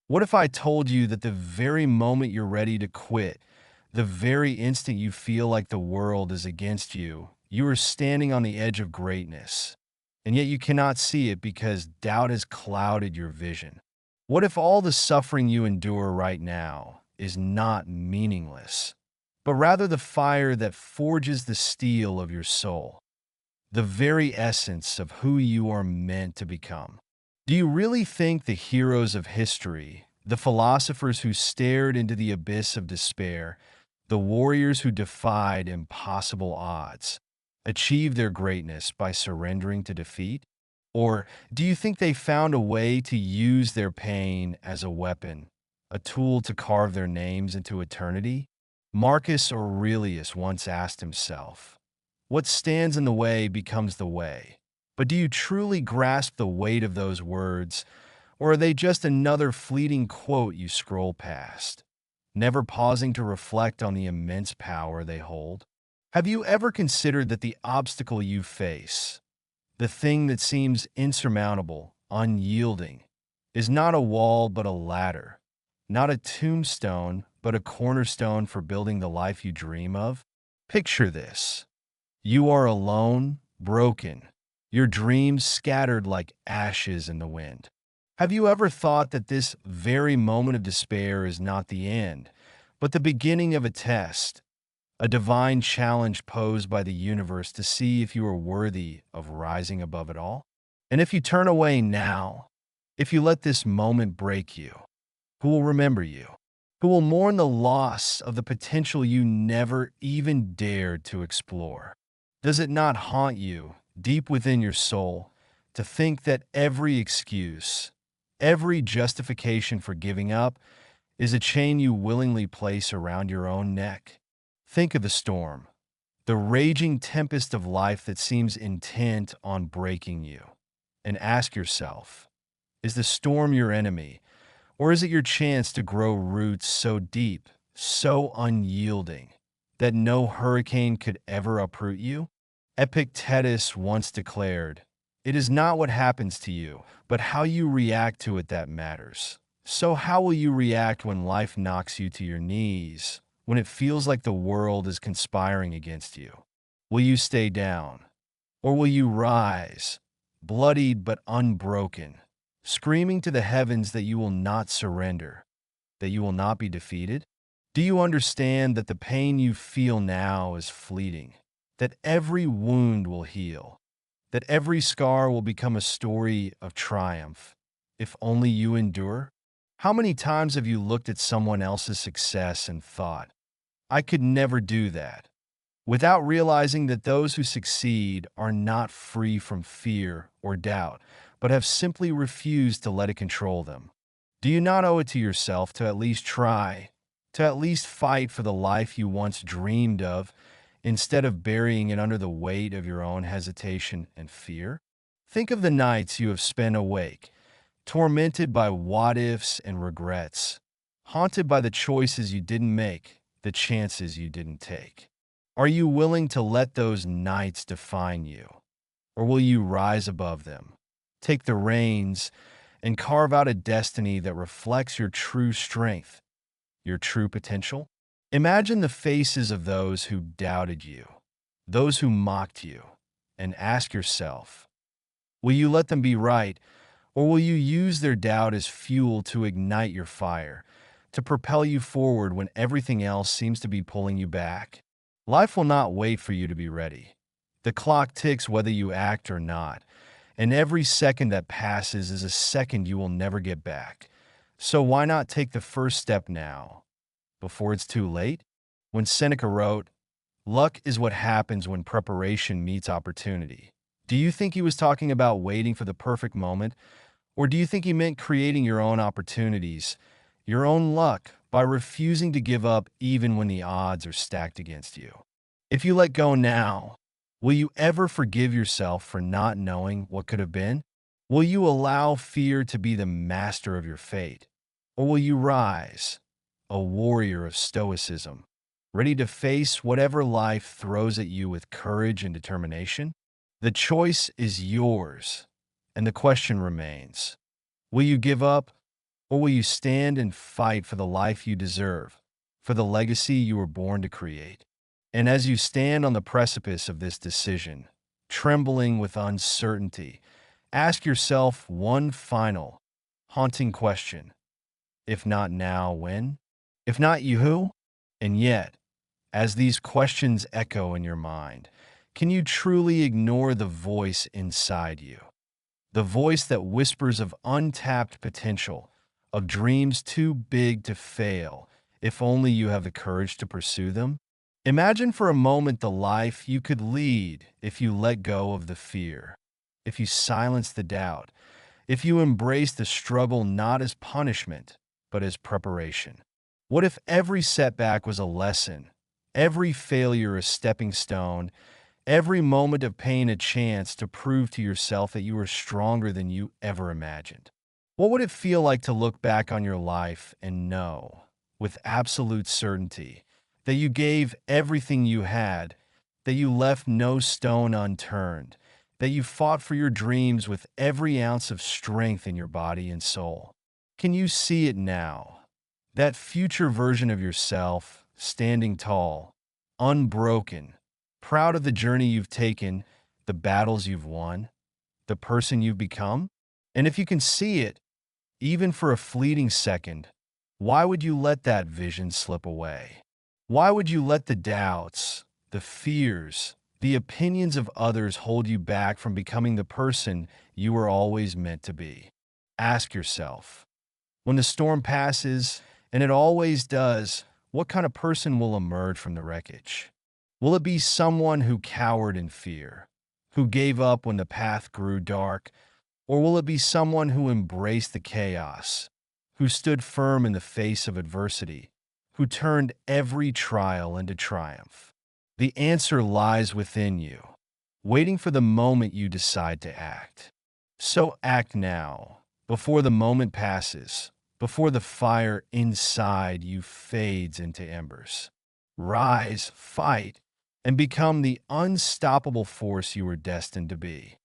What if I told you that the very moment you're ready to quit, the very instant you feel like the world is against you, you are standing on the edge of greatness, and yet you cannot see it because doubt has clouded your vision? What if all the suffering you endure right now is not meaningless, but rather the fire that forges the steel of your soul, the very essence of who you are meant to become? Do you really think the heroes of history, the philosophers who stared into the abyss of despair, the warriors who defied impossible odds, achieved their greatness by surrendering to defeat? Or do you think they found a way to use their pain as a weapon, a tool to carve their names into eternity? Marcus Aurelius once asked himself, "What stands in the way becomes the way." But do you truly grasp the weight of those words, or are they just another fleeting quote you scroll past, never pausing to reflect on the immense power they hold? Have you ever considered that the obstacle you face, the thing that seems insurmountable, unyielding, is not a wall but a ladder, not a tombstone but a cornerstone for building the life you dream of? Picture this. You are alone, broken, your dreams scattered like ashes in the wind. Have you ever thought that this very moment of despair is not the end, but the beginning of a test, a divine challenge posed by the universe to see if you are worthy of rising above it all? And if you turn away now, if you let this moment break you, who will remember you? Who will mourn the loss of the potential you never even dared to explore? Does it not haunt you deep within your soul to think that every excuse, every justification for giving up is a chain you willingly place around your own neck? Think of the storm, the raging tempest of life that seems intent on breaking you, and ask yourself, is the storm your enemy, or is it your chance to grow roots so deep, so unyielding, that no hurricane could ever uproot you? Epictetus once declared, "It is not what happens to you, but how you react to it that matters." So how will you react when life knocks you to your knees, when it feels like the world is conspiring against you? Will you stay down, or will you rise, bloodied but unbroken, screaming to the heavens that you will not surrender, that you will not be defeated? Do you understand that the pain you feel now is fleeting, that every wound will heal, that every scar will become a story of triumph, if only you endure? How many times have you looked at someone else's success and thought, "I could never do that," without realizing that those who succeed are not free from fear or doubt, but have simply refused to let it control them? Do you not owe it to yourself to at least try, to at least fight for the life you once dreamed of, instead of burying it under the weight of your own hesitation and fear? Think of the nights you have spent awake, tormented by what-ifs and regrets, haunted by the choices you didn't make, the chances you didn't take. Are you willing to let those nights define you, or will you rise above them, take the reins, and carve out a destiny that reflects your true strength, your true potential? Imagine the faces of those who doubted you, those who mocked you, and ask yourself, will you let them be right, or will you use their doubt as fuel to ignite your fire, to propel you forward when everything else seems to be pulling you back? Life will not wait for you to be ready. The clock ticks whether you act or not, and every second that passes is a second you will never get back. So why not take the first step now, before it's too late? When Seneca wrote, "Luck is what happens when preparation meets opportunity," do you think he was talking about waiting for the perfect moment? Or do you think he meant creating your own opportunities, your own luck, by refusing to give up even when the odds are stacked against you? If you let go now, will you ever forgive yourself for not knowing what could have been? Will you allow fear to be the master of your fate? Or will you rise, a warrior of stoicism, ready to face whatever life throws at you with courage and determination? The choice is yours, and the question remains, will you give up, Or will you stand and fight for the life you deserve, for the legacy you were born to create? And as you stand on the precipice of this decision, trembling with uncertainty, ask yourself one final, haunting question. If not now, when? If not you, who? And yet, as these questions echo in your mind, can you truly ignore the voice inside you? The voice that whispers of untapped potential, of dreams too big to fail, if only you have the courage to pursue them? Imagine for a moment the life you could lead if you let go of the fear, if you silence the doubt, if you embrace the struggle not as punishment, but as preparation. What if every setback was a lesson, every failure a stepping stone, every moment of pain a chance to prove to yourself that you were stronger than you ever imagined? What would it feel like to look back on your life and know, with absolute certainty, that you gave everything you had, that you left no stone unturned, that you fought for your dreams with every ounce of strength in your body and soul? Can you see it now? That future version of yourself, standing tall, unbroken, proud of the journey you've taken, the battles you've won, the person you've become? And if you can see it, even for a fleeting second, why would you let that vision slip away? Why would you let the doubts, the fears, the opinions of others hold you back from becoming the person you were always meant to be? Ask yourself, when the storm passes, and it always does, what kind of person will emerge from the wreckage? Will it be someone who cowered in fear, who gave up when the path grew dark, or will it be someone who embraced the chaos, who stood firm in the face of adversity, who turned every trial into triumph? The answer lies within you, waiting for the moment you decide to act. So act now, before the moment passes, before the fire inside you fades into embers. Rise, fight, and become the unstoppable force you were destined to be.